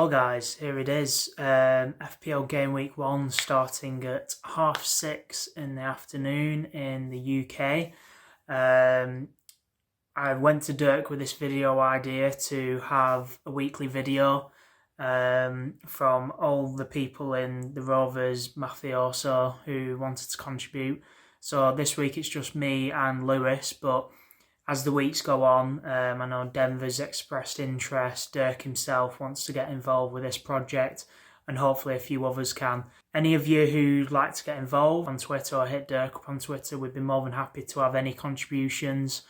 Well guys, here it is. FPL Game Week 1 starting at 6:30 in the afternoon in the UK. I went to Dirk with this video idea to have a weekly video from all the people in the Rovers mafioso who wanted to contribute. So this week it's just me and Lewis, but as the weeks go on, I know Denver's expressed interest, Dirk himself wants to get involved with this project, and hopefully a few others can. Any of you who'd like to get involved on Twitter or hit Dirk up on Twitter, we'd be more than happy to have any contributions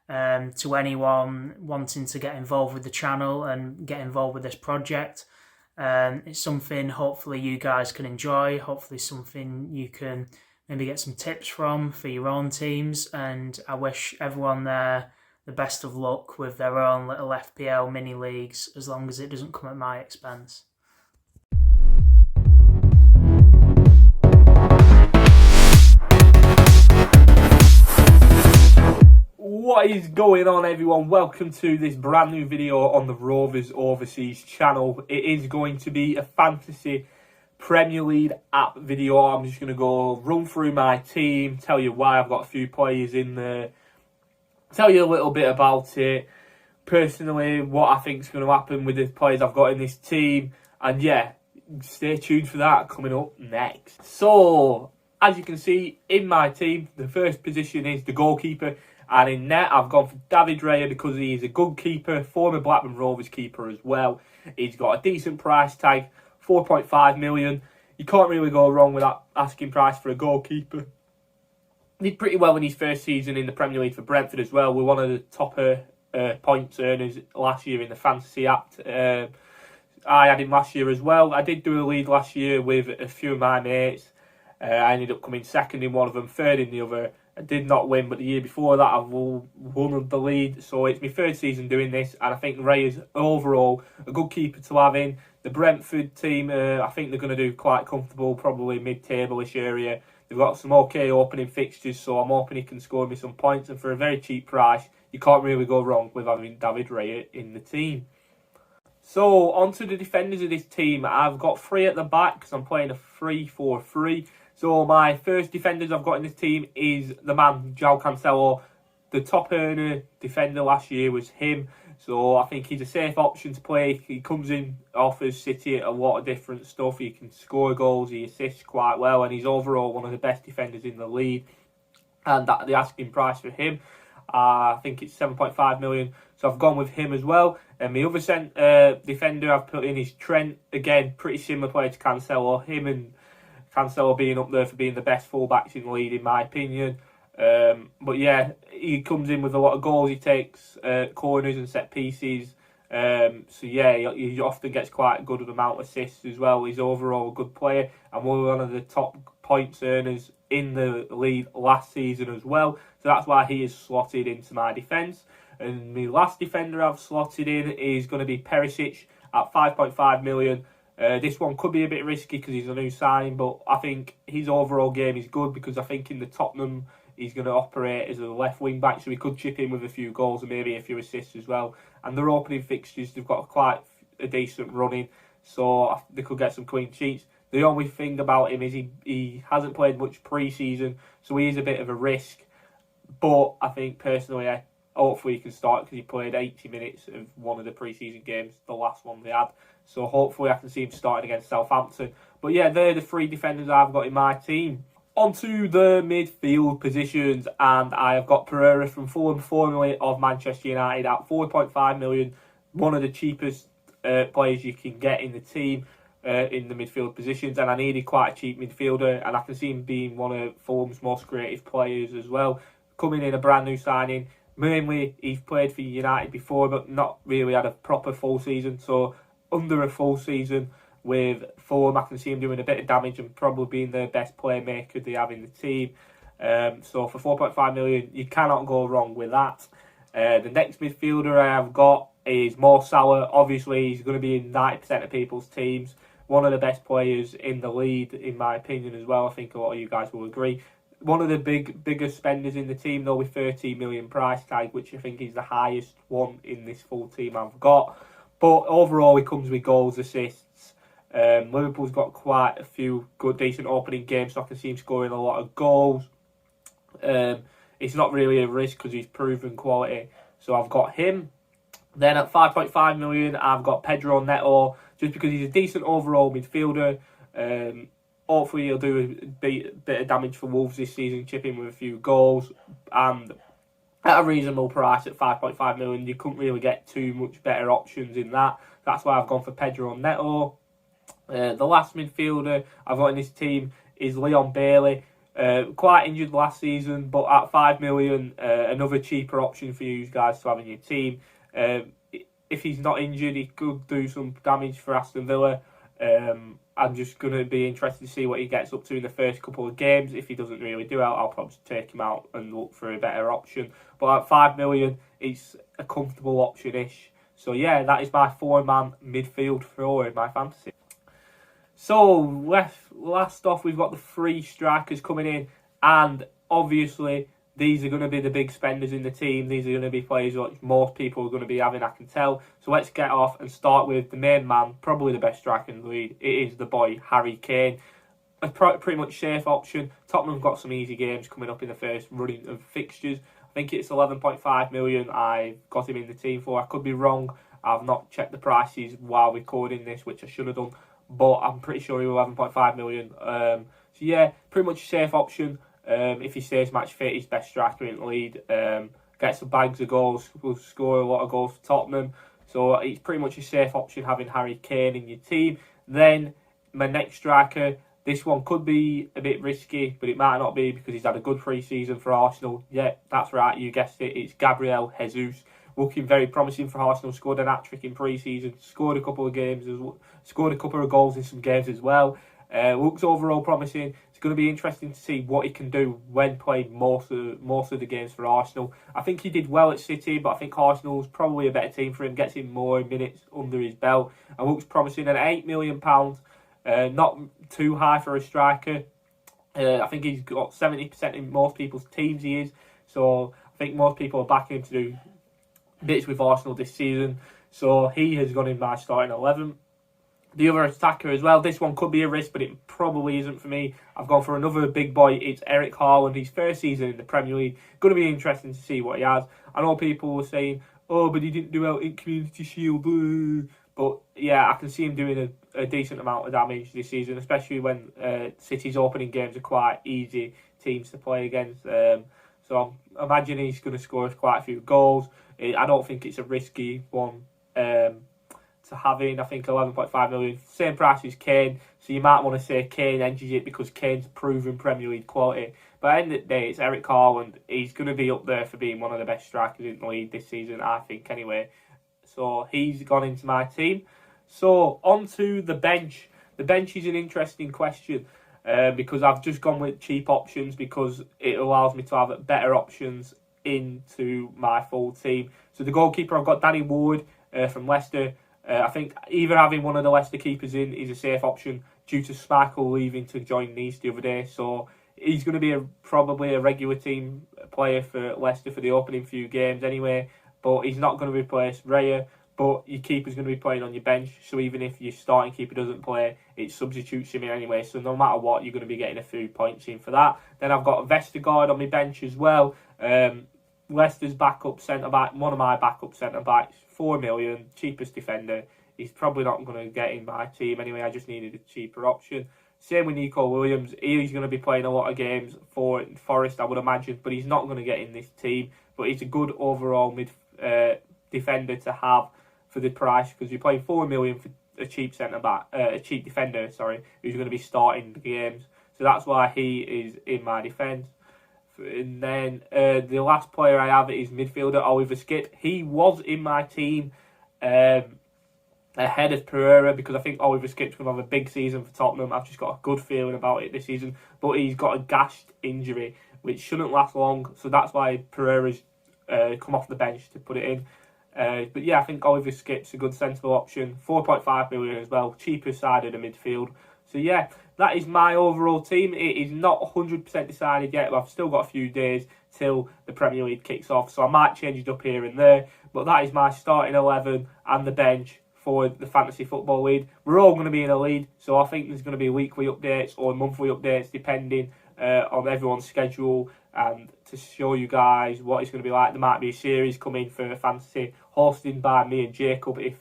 to anyone wanting to get involved with the channel and get involved with this project. It's something hopefully you guys can enjoy, hopefully something you can maybe get some tips from for your own teams, and I wish everyone there the best of luck with their own little FPL mini leagues, as long as it doesn't come at my expense. What is going on, everyone? Welcome to this brand new video on the Rovers Overseas channel. It is going to be a fantasy Premier League app video. I'm just going to go run through my team, tell you why I've got a few players in there, tell you a little bit about it, personally what I think is going to happen with the players I've got in this team, and yeah, stay tuned for that coming up next. So, as you can see, in my team, the first position is the goalkeeper, and in net I've gone for David Raya because he's a good keeper, former Blackburn Rovers keeper as well. He's got a decent price tag, 4.5 million. You can't really go wrong with that asking price for a goalkeeper. Did pretty well in his first season in the Premier League for Brentford as well. We're one of the top points earners last year in the Fantasy app. I had him last year as well. I did do a league last year with a few of my mates. I ended up coming second in one of them, third in the other. I did not win, but the year before that I've won the lead. So it's my third season doing this, and I think Ray is overall a good keeper to have in. The Brentford team, I think they're going to do quite comfortable, probably mid-table-ish area. They've got some okay opening fixtures, so I'm hoping he can score me some points. And for a very cheap price, you can't really go wrong with having David Raya in the team. So, on to the defenders of this team. I've got three at the back because I'm playing a 3-4-3. So, my first defenders I've got in this team is the man, João Cancelo. The top earner defender last year was him. So I think he's a safe option to play. He comes in, offers City a lot of different stuff. He can score goals, he assists quite well, and he's overall one of the best defenders in the league. And that the asking price for him, I think it's 7.5 million. So I've gone with him as well. And the other defender I've put in is Trent. Again, pretty similar player to Cancelo. Him and Cancelo being up there for being the best fullbacks in the league, in my opinion. But yeah, he comes in with a lot of goals. He takes corners and set pieces. So yeah, he often gets quite a good amount of assists as well. He's overall a good player, and we're one of the top points earners in the league last season as well. So that's why he is slotted into my defence. And the last defender I've slotted in is going to be Perisic at 5.5 million. This one could be a bit risky because he's a new signing, but I think his overall game is good because I think in the Tottenham he's going to operate as a left wing back, so he could chip in with a few goals and maybe a few assists as well. And their opening fixtures, they've got quite a decent running, so they could get some clean sheets. The only thing about him is he hasn't played much pre-season, so he is a bit of a risk. But I think personally, hopefully he can start because he played 80 minutes of one of the pre-season games, the last one they had. So hopefully I can see him starting against Southampton. But yeah, they're the three defenders I've got in my team. Onto the midfield positions, and I have got Pereira from Fulham, formerly of Manchester United, at 4.5 million. One of the cheapest players you can get in the team in the midfield positions, and I needed quite a cheap midfielder, and I can see him being one of Fulham's most creative players as well. Coming in a brand new signing. Mainly, he's played for United before, but not really had a proper full season. So, under a full season with Fulham, I can see him doing a bit of damage and probably being the best playmaker they have in the team. So for 4.5 million, you cannot go wrong with that. The next midfielder I have got is Mo Salah. Obviously, he's going to be in 90% of people's teams. One of the best players in the league, in my opinion, as well. I think a lot of you guys will agree. One of the biggest spenders in the team, though, with 13 million price tag, which I think is the highest one in this full team I've got. But overall, he comes with goals, assists. Liverpool's got quite a few good, decent opening games, so I can see him scoring a lot of goals. It's not really a risk because he's proven quality. So I've got him. Then at 5.5 million, I've got Pedro Neto, just because he's a decent overall midfielder. Hopefully he'll do a bit of damage for Wolves this season, chip in with a few goals. And at a reasonable price at 5.5 million, you couldn't really get too much better options in that. That's why I've gone for Pedro Neto. The last midfielder I've got in this team is Leon Bailey. Quite injured last season, but at 5 million, another cheaper option for you guys to have in your team. If he's not injured, he could do some damage for Aston Villa. I'm just going to be interested to see what he gets up to in the first couple of games. If he doesn't really do well, I'll probably take him out and look for a better option. But at 5 million, it's a comfortable option-ish. So yeah, that is my 4-man midfield thrower in my fantasy. So last off, we've got the 3 strikers coming in, and obviously these are going to be the big spenders in the team. These are going to be players which most people are going to be having, I can tell. So let's get off and start with the main man, probably the best striker in the league. It is the boy, Harry Kane. A pretty much safe option. Tottenham have got some easy games coming up in the first running of fixtures. I think it's 11.5 million I've got him in the team for. I could be wrong. I've not checked the prices while recording this, which I should have done. But I'm pretty sure he's 11.5 million. So yeah, pretty much a safe option. If he stays match fit, he's best striker in the league. Gets some bags of goals, will score a lot of goals for Tottenham. So it's pretty much a safe option having Harry Kane in your team. Then my next striker, this one could be a bit risky, but it might not be because he's had a good pre-season for Arsenal. Yeah, that's right, you guessed it. It's Gabriel Jesus. Looking very promising for Arsenal. Scored an hat-trick in pre-season. Scored a couple of goals in some games as well. Looks overall promising. It's going to be interesting to see what he can do when playing most of the games for Arsenal. I think he did well at City, but I think Arsenal's probably a better team for him. Gets him more minutes under his belt and looks promising at £8 million. Not too high for a striker. I think he's got 70% in most people's teams. He is. So I think most people are backing him to do bits with Arsenal this season. So he has gone in my starting 11. The other attacker as well, this one could be a risk, but it probably isn't for me. I've gone for another big boy. It's Eric Haaland. His first season in the Premier League. Going to be interesting to see what he has. I know people were saying, oh, but he didn't do well in Community Shield. But yeah, I can see him doing a decent amount of damage this season, especially when City's opening games are quite easy teams to play against. So I'm imagining he's going to score quite a few goals. I don't think it's a risky one to have in. I think 11.5 million, same price as Kane. So you might want to say Kane edges it because Kane's proven Premier League quality. But at the end of the day, it's Eric Haaland. He's going to be up there for being one of the best strikers in the league this season, I think, anyway. So he's gone into my team. So on to the bench. The bench is an interesting question because I've just gone with cheap options because it allows me to have better options into my full team. So the goalkeeper, I've got Danny Ward from Leicester. I think even having one of the Leicester keepers in is a safe option due to Schmeichel leaving to join Nice the other day. So he's going to be probably a regular team player for Leicester for the opening few games anyway. But he's not going to replace Raya. But your keeper's going to be playing on your bench. So even if your starting keeper doesn't play, it substitutes him in anyway. So no matter what, you're going to be getting a few points in for that. Then I've got Vestergaard on my bench as well. Leicester's backup centre-back, one of my backup centre-backs, 4 million, cheapest defender. He's probably not going to get in my team anyway. I just needed a cheaper option. Same with Nico Williams. He's going to be playing a lot of games for Forest, I would imagine, but he's not going to get in this team. But he's a good overall defender to have for the price because you're playing 4 million for a cheap centre-back, a cheap defender, who's going to be starting the games. So that's why he is in my defence. And then the last player I have is midfielder Oliver Skip. He was in my team ahead of Pereira because I think Oliver Skip's going to have a big season for Tottenham. I've just got a good feeling about it this season. But he's got a gashed injury, which shouldn't last long. So that's why Pereira's come off the bench to put it in. But yeah, I think Oliver Skip's a good sensible option. 4.5 million as well, cheaper side of the midfield. So yeah, that is my overall team. It is not 100% decided yet, but I've still got a few days till the Premier League kicks off. So I might change it up here and there. But that is my starting 11 and the bench for the Fantasy Football League. We're all going to be in a league, so I think there's going to be weekly updates or monthly updates depending on everyone's schedule, and to show you guys what it's going to be like. There might be a series coming for Fantasy hosted by me and Jacob if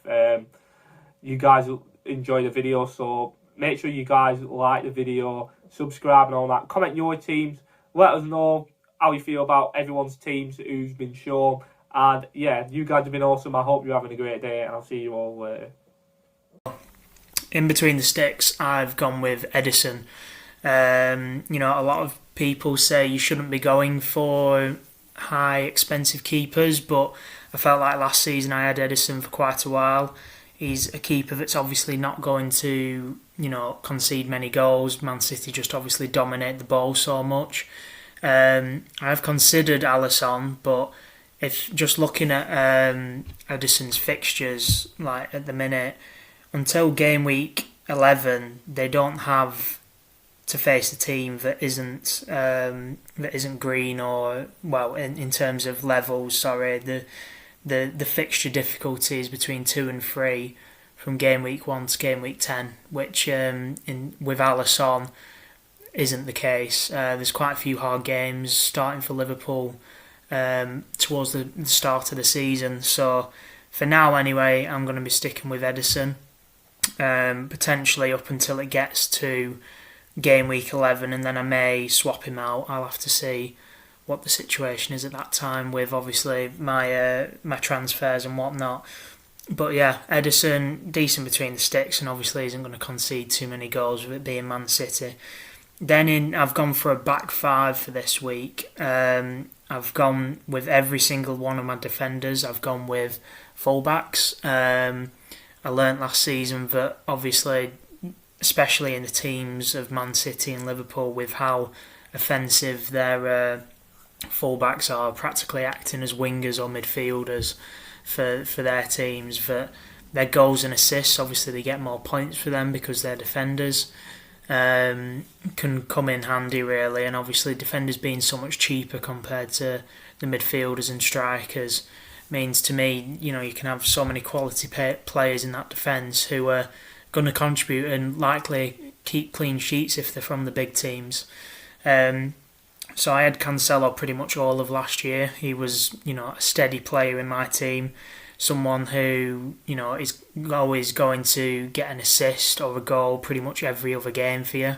you guys enjoy the video. So make sure you guys like the video, subscribe and all that. Comment your teams, let us know how you feel about everyone's teams who's been shown. And yeah, you guys have been awesome. I hope you're having a great day, and I'll see you all later. In between the sticks, I've gone with Edison. A lot of people say you shouldn't be going for high expensive keepers, but I felt like last season I had Edison for quite a while. He's a keeper that's obviously not going to, concede many goals. Man City just obviously dominate the ball so much. I've considered Alisson, but if just looking at Edison's fixtures, like at the minute, until game week 11, they don't have to face a team that isn't green, or in terms of levels. Sorry, the fixture difficulty is between 2 and 3 from game week 1 to game week 10, which with Alisson isn't the case. There's quite a few hard games starting for Liverpool towards the start of the season. So for now, anyway, I'm going to be sticking with Edison, potentially up until it gets to game week 11, and then I may swap him out. I'll have to see what the situation is at that time with obviously my transfers and whatnot. But yeah, Edison, decent between the sticks, and obviously isn't going to concede too many goals with it being Man City. Then I've gone for a back five for this week. I've gone with every single one of my defenders. I've gone with fullbacks. I learnt last season that obviously, especially in the teams of Man City and Liverpool, with how offensive their fullbacks are, practically acting as wingers or midfielders for their teams, that their goals and assists, obviously they get more points for them because they're defenders, can come in handy really. And obviously defenders being so much cheaper compared to the midfielders and strikers means to me, you can have so many quality players in that defence who are going to contribute and likely keep clean sheets if they're from the big teams. So I had Cancelo pretty much all of last year. He was, a steady player in my team, someone who, is always going to get an assist or a goal pretty much every other game for you.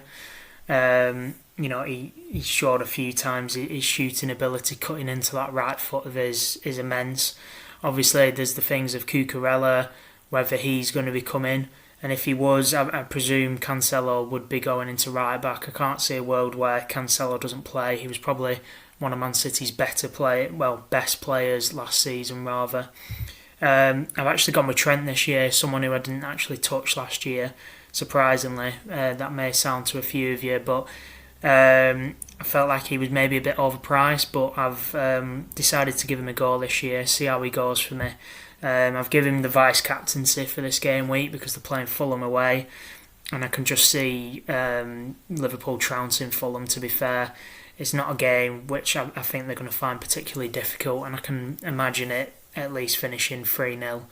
He showed a few times his shooting ability, cutting into that right foot of his is immense. Obviously, there's the things of Cucurella, whether he's going to be coming. And if he was, I presume Cancelo would be going into right back. I can't see a world where Cancelo doesn't play. He was probably one of Man City's best players last season rather. I've actually gone with Trent this year, someone who I didn't actually touch last year, surprisingly. That may sound to a few of you, but I felt like he was maybe a bit overpriced, but I've decided to give him a go this year, see how he goes for me. I've given him the vice-captaincy for this game week because they're playing Fulham away, and I can just see Liverpool trouncing Fulham, to be fair. It's not a game which I think they're going to find particularly difficult, and I can imagine it at least finishing 3-0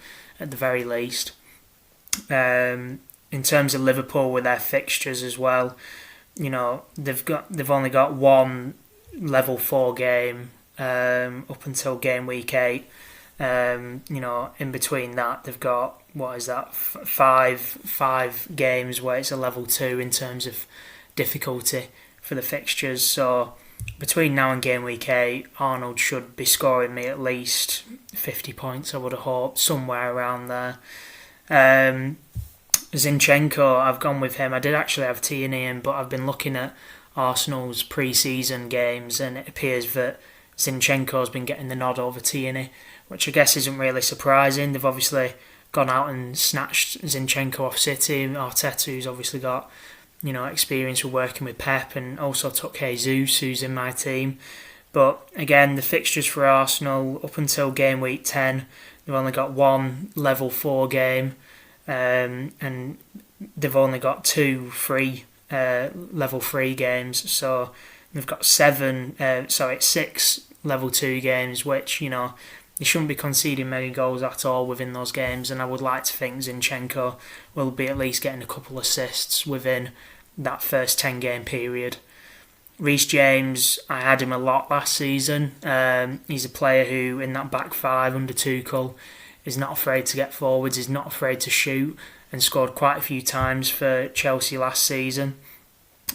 at the very least. In terms of Liverpool with their fixtures as well, they've only got one level 4 game up until game week 8. In between that, they've got, five games where it's a level 2 in terms of difficulty for the fixtures. So between now and game week 8, Arnold should be scoring me at least 50 points, I would have hoped, somewhere around there. Zinchenko, I've gone with him. I did actually have Tierney in, but I've been looking at Arsenal's pre-season games, and it appears that Zinchenko's been getting the nod over Tierney, which I guess isn't really surprising. They've obviously gone out and snatched Zinchenko off City. Arteta, who's obviously got experience with working with Pep, and also took Jesus, who's in my team. But again, the fixtures for Arsenal up until game week 10, they've only got one level 4 game, and they've only got 2 free level 3 games. So they've got 6 level 2 games, which they shouldn't be conceding many goals at all within those games, and I would like to think Zinchenko will be at least getting a couple assists within that first 10-game period. Reece James, I had him a lot last season. He's a player who, in that back five under Tuchel, is not afraid to get forwards, is not afraid to shoot, and scored quite a few times for Chelsea last season.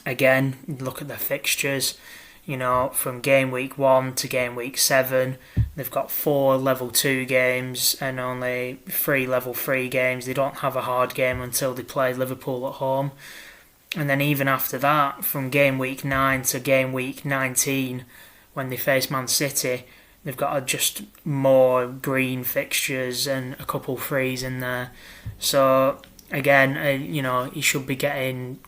Again, look at their fixtures. From game week 1 to game week 7, they've got 4 level 2 games and only 3 level 3 games. They don't have a hard game until they play Liverpool at home. And then even after that, from game week 9 to game week 19, when they face Man City, they've got just more green fixtures and a couple frees in there. So again, he should be getting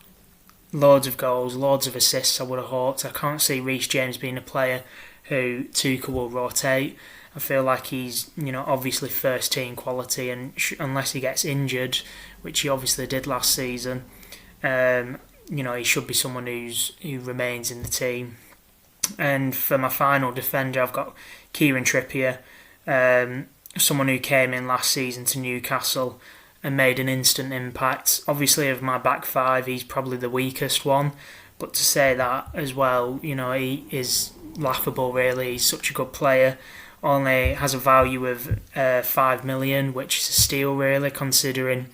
loads of goals, loads of assists, I would have hoped. I can't see Reece James being a player who Tuchel will rotate. I feel like he's, obviously first team quality, and unless he gets injured, which he obviously did last season, he should be someone who remains in the team. And for my final defender, I've got Kieran Trippier, someone who came in last season to Newcastle and made an instant impact. Obviously, of my back five, he's probably the weakest one. But to say that as well, he is laughable, really. He's such a good player. Only has a value of 5 million, which is a steal, really, considering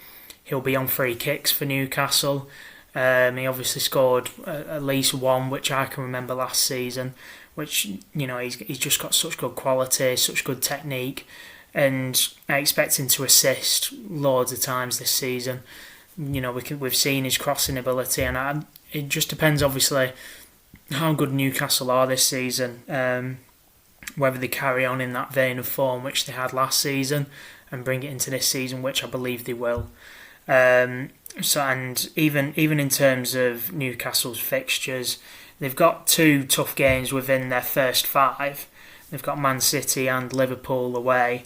he'll be on free kicks for Newcastle. He obviously scored at least one, which I can remember last season, which, he's just got such good quality, such good technique. And I expect him to assist loads of times this season. We've seen his crossing ability, and it just depends, obviously, how good Newcastle are this season. Whether they carry on in that vein of form which they had last season and bring it into this season, which I believe they will. And even in terms of Newcastle's fixtures, they've got 2 tough games within their first 5. They've got Man City and Liverpool away.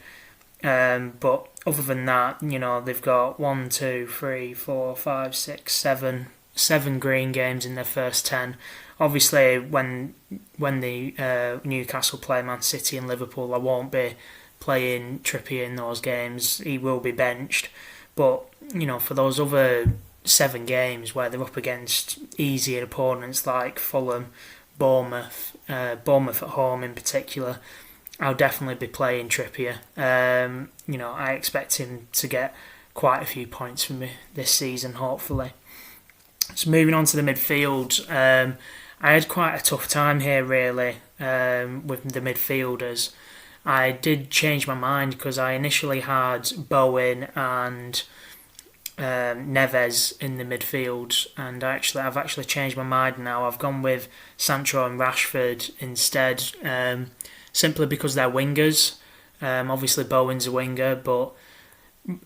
But other than that, they've got 1, 2, 3, 4, 5, 6, 7 green games in their first 10. Obviously, when the Newcastle play Man City and Liverpool, I won't be playing Trippier in those games. He will be benched. But, for those other 7 games where they're up against easier opponents like Fulham, Bournemouth at home in particular, I'll definitely be playing Trippier. I expect him to get quite a few points from me this season, hopefully. So moving on to the midfield, I had quite a tough time here, really, with the midfielders. I did change my mind because I initially had Bowen and Neves in the midfield, and I've actually changed my mind now. I've gone with Sancho and Rashford instead, simply because they're wingers. Obviously Bowen's a winger, but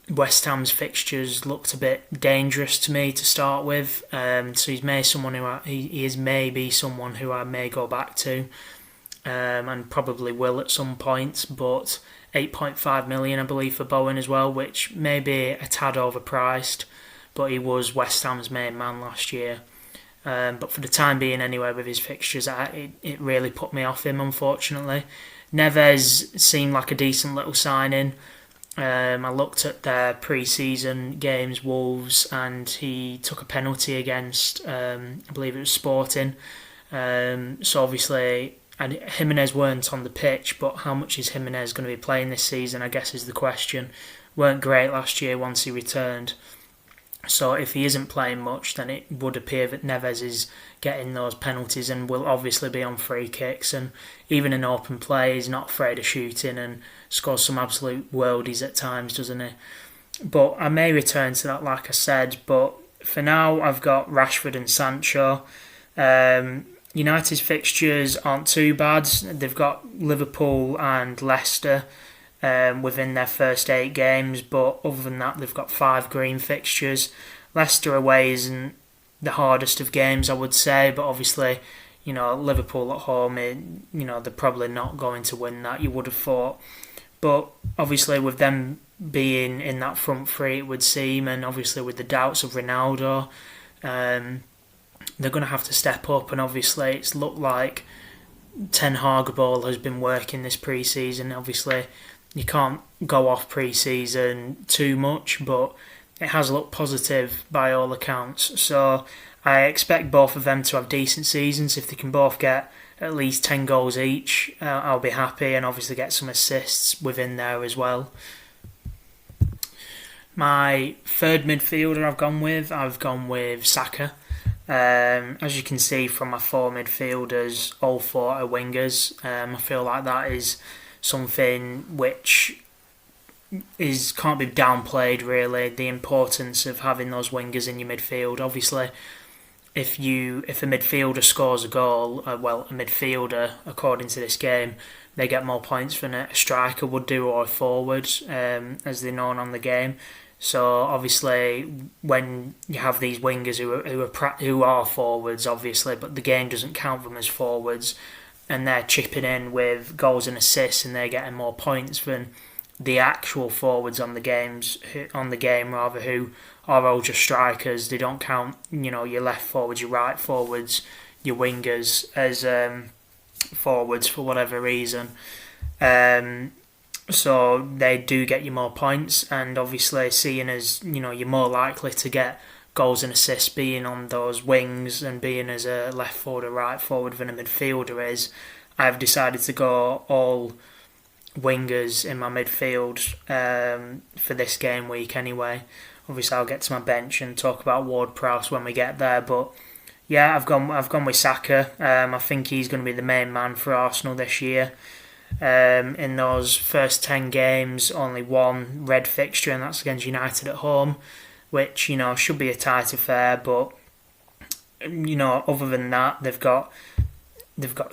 West Ham's fixtures looked a bit dangerous to me to start with. So he is maybe someone who I may go back to, and probably will at some point. But 8.5 million, I believe, for Bowen as well, which may be a tad overpriced, but he was West Ham's main man last year. But for the time being, anyway, with his fixtures, it really put me off him, unfortunately. Neves seemed like a decent little signing. I looked at their pre-season games, Wolves, and he took a penalty against, I believe it was Sporting. So obviously, and Jimenez weren't on the pitch, but how much is Jimenez going to be playing this season, I guess, is the question. Weren't great last year once he returned. So if he isn't playing much, then it would appear that Neves is getting those penalties and will obviously be on free kicks. And even in open play, he's not afraid of shooting and scores some absolute worldies at times, doesn't he? But I may return to that, like I said. But for now, I've got Rashford and Sancho. United's fixtures aren't too bad. They've got Liverpool and Leicester within their first 8 games, but other than that, they've got 5 green fixtures. Leicester away isn't the hardest of games, I would say, but obviously, Liverpool at home, they're probably not going to win that, you would have thought. But obviously, with them being in that front three, it would seem, and obviously with the doubts of Ronaldo, they're going to have to step up, and obviously it's looked like Ten Hag ball has been working this pre-season. Obviously, you can't go off pre-season too much, but it has looked positive by all accounts. So I expect both of them to have decent seasons. If they can both get at least 10 goals each, I'll be happy, and obviously get some assists within there as well. My third midfielder I've gone with Saka. As you can see from my four midfielders, all four are wingers. I feel like that is something which can't be downplayed, really, the importance of having those wingers in your midfield. Obviously, if a midfielder scores a goal, a midfielder, according to this game, they get more points than a striker would do, or a forward, as they're known on the game. So obviously, when you have these wingers who are forwards, obviously, but the game doesn't count them as forwards, and they're chipping in with goals and assists, and they're getting more points than the actual forwards on the game, who are all just strikers. They don't count, your left forwards, your right forwards, your wingers as forwards for whatever reason. So they do get you more points, and obviously, seeing as you're more likely to get goals and assists being on those wings and being as a left forward or right forward than a midfielder is, I've decided to go all wingers in my midfield for this game week anyway. Obviously, I'll get to my bench and talk about Ward-Prowse when we get there, but yeah, I've gone with Saka. I think he's going to be the main man for Arsenal this year. In those first 10 games, only one red fixture, and that's against United at home, which should be a tight affair. But other than that, they've got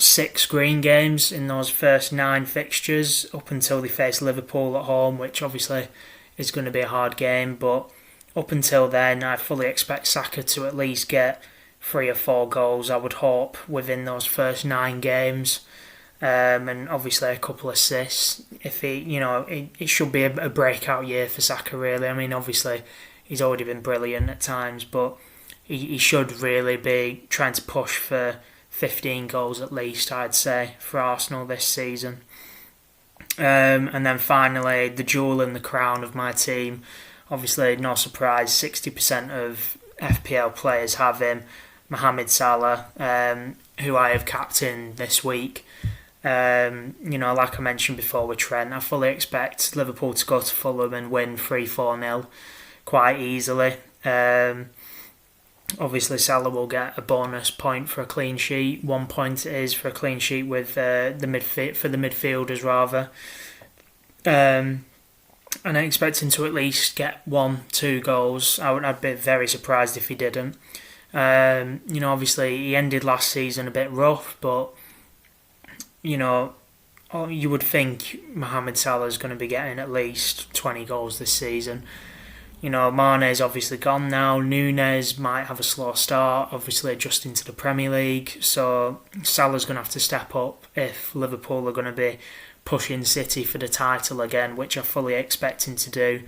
6 green games in those first 9 fixtures up until they face Liverpool at home, which obviously is going to be a hard game. But up until then, I fully expect Saka to at least get 3 or 4 goals, I would hope, within those first 9 games. And obviously a couple of assists. If it should be a breakout year for Saka, really. I mean, obviously he's already been brilliant at times, but he should really be trying to push for 15 goals at least, I'd say, for Arsenal this season. And then finally, the jewel in the crown of my team. Obviously, no surprise, 60% of FPL players have him, Mohamed Salah, who I have captained this week. Like I mentioned before with Trent, I fully expect Liverpool to go to Fulham and win 3-4-0 quite easily. Obviously, Salah will get a bonus point for a clean sheet. 1 point it is for a clean sheet with the midfielders rather. And I expect him to at least get 1-2 goals. I'd be very surprised if he didn't. Obviously he ended last season a bit rough, but you would think Mohamed Salah is going to be getting at least 20 goals this season. Mane's obviously gone now. Núñez might have a slow start, obviously adjusting to the Premier League. So Salah's going to have to step up if Liverpool are going to be pushing City for the title again, which I fully expect him to do.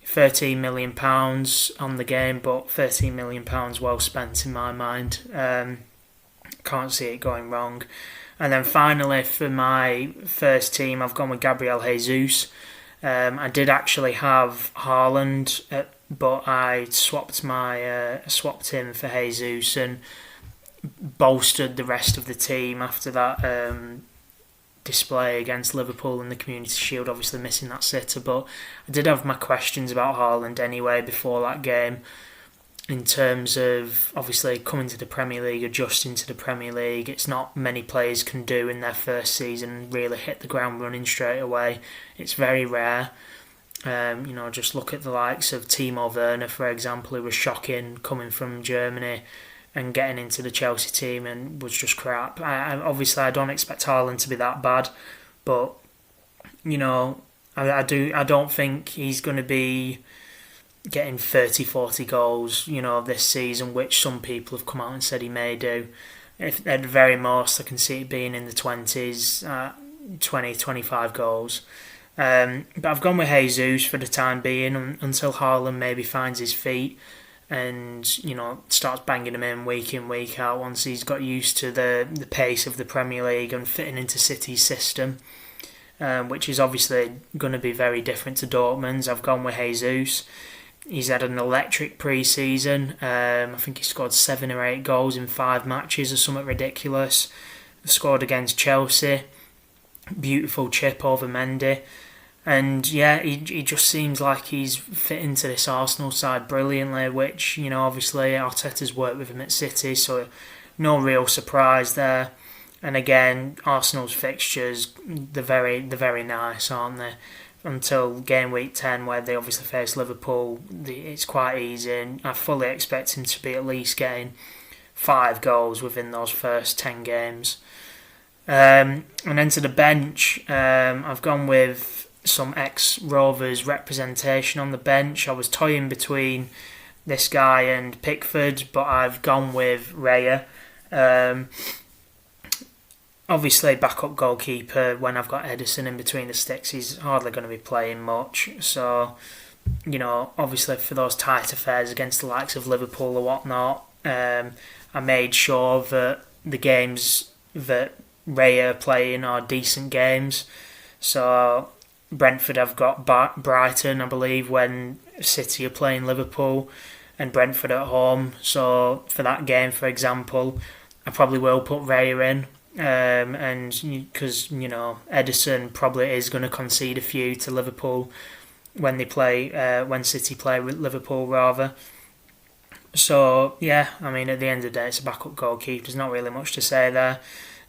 £13 million on the game, but £13 million well spent in my mind. Can't see it going wrong. And then finally, for my first team, I've gone with Gabriel Jesus. I did actually have Haaland, but I swapped him for Jesus and bolstered the rest of the team after that display against Liverpool in the Community Shield, obviously missing that sitter. But I did have my questions about Haaland anyway before that game, in terms of obviously coming to the Premier League, adjusting to the Premier League. It's not many players can do in their first season and really hit the ground running straight away. It's very rare. Just look at the likes of Timo Werner, for example, who was shocking coming from Germany and getting into the Chelsea team and was just crap. I don't expect Haaland to be that bad, but I don't think he's going to be getting 30-40 goals, this season, which some people have come out and said he may do. If at the very most, I can see it being in the 20s, 20-25 goals. But I've gone with Jesus for the time being until Haaland maybe finds his feet and starts banging them in, week out, once he's got used to the pace of the Premier League and fitting into City's system. which is obviously going to be very different to Dortmund's. I've gone with Jesus. He's had an electric pre-season. I think he scored 7 or 8 goals in 5 matches or something ridiculous. Scored against Chelsea. Beautiful chip over Mendy. And yeah, he just seems like he's fit into this Arsenal side brilliantly, which, obviously Arteta's worked with him at City, so no real surprise there. And again, Arsenal's fixtures, they're very nice, aren't they? Until game week 10, where they obviously face Liverpool, it's quite easy, and I fully expect him to be at least getting 5 goals within those first 10 games. And then to the bench, I've gone with some ex-Rovers representation on the bench. I was toying between this guy and Pickford, but I've gone with Raya. Obviously, backup goalkeeper, when I've got Ederson in between the sticks, he's hardly going to be playing much. So, obviously for those tight affairs against the likes of Liverpool or whatnot, I made sure that the games that Raya are playing are decent games. So, Brentford, I've got Brighton, I believe, when City are playing Liverpool, and Brentford at home. So, for that game, for example, I probably will put Raya in. And because Ederson probably is going to concede a few to Liverpool when City play with Liverpool rather. So yeah, I mean at the end of the day it's a backup goalkeeper. There's not really much to say there.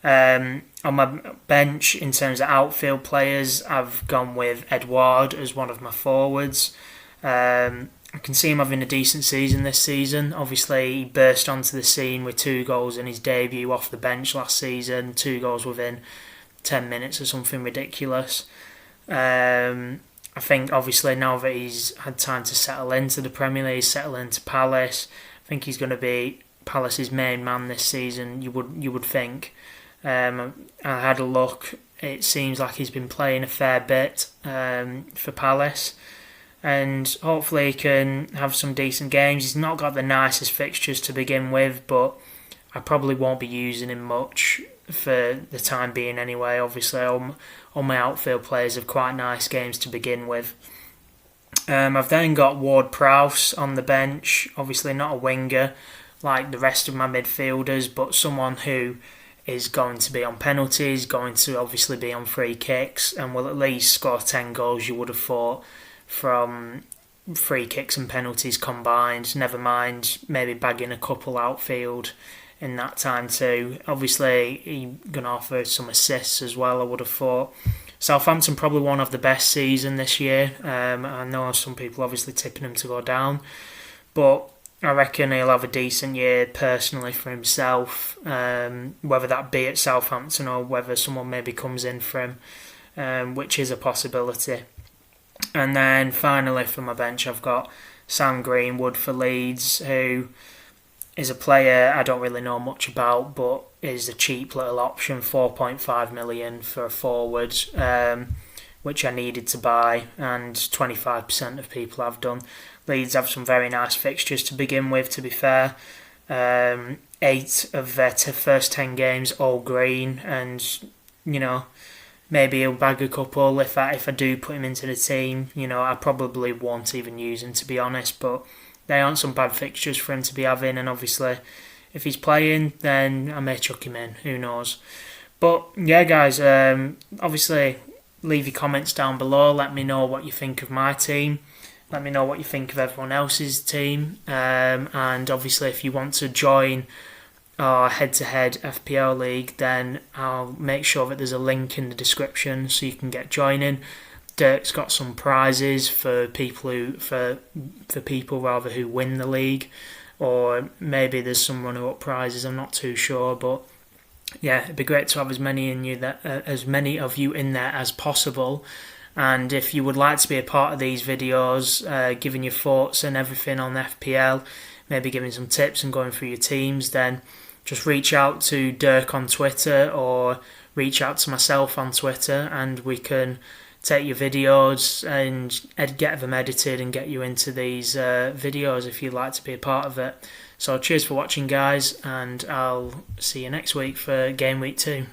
On my bench in terms of outfield players, I've gone with Edouard as one of my forwards. I can see him having a decent season this season. Obviously, he burst onto the scene with 2 goals in his debut off the bench last season. 2 goals within 10 minutes or something ridiculous. I think, obviously, now that he's had time to settle into the Premier League, settle into Palace, I think he's going to be Palace's main man this season, you would think. I had a look. It seems like he's been playing a fair bit for Palace. And hopefully he can have some decent games. He's not got the nicest fixtures to begin with, but I probably won't be using him much for the time being anyway. Obviously, all my outfield players have quite nice games to begin with. I've then got Ward-Prowse on the bench. Obviously not a winger like the rest of my midfielders, but someone who is going to be on penalties, going to obviously be on free kicks, and will at least score 10 goals, you would have thought, from free kicks and penalties combined. Never mind maybe bagging a couple outfield in that time too. Obviously he's going to offer some assists as well, I would have thought. Southampton probably won't have the best season this year. I know some people obviously tipping him to go down, but I reckon he'll have a decent year personally for himself, whether that be at Southampton or whether someone maybe comes in for him, which is a possibility. And then finally for my bench I've got Sam Greenwood for Leeds, who is a player I don't really know much about, but is a cheap little option, 4.5 million for a forward, which I needed to buy, and 25% of people have done. Leeds have some very nice fixtures to begin with, to be fair. 8 of their first 10 games all green, and maybe he'll bag a couple if I do put him into the team. I probably won't even use him, to be honest, but they aren't some bad fixtures for him to be having, and obviously if he's playing then I may chuck him in, who knows. But yeah guys, obviously leave your comments down below, let me know what you think of my team, let me know what you think of everyone else's team, and obviously if you want to join our head-to-head FPL league, then I'll make sure that there's a link in the description so you can get joining. Dirk's got some prizes for people who win the league, or maybe there's some runner-up prizes, I'm not too sure, but yeah, it'd be great to have as many of you in there as possible. And if you would like to be a part of these videos, giving your thoughts and everything on FPL, maybe giving some tips and going through your teams, then just reach out to Dirk on Twitter or reach out to myself on Twitter, and we can take your videos and get them edited and get you into these videos if you'd like to be a part of it. So cheers for watching guys, and I'll see you next week for Game Week 2.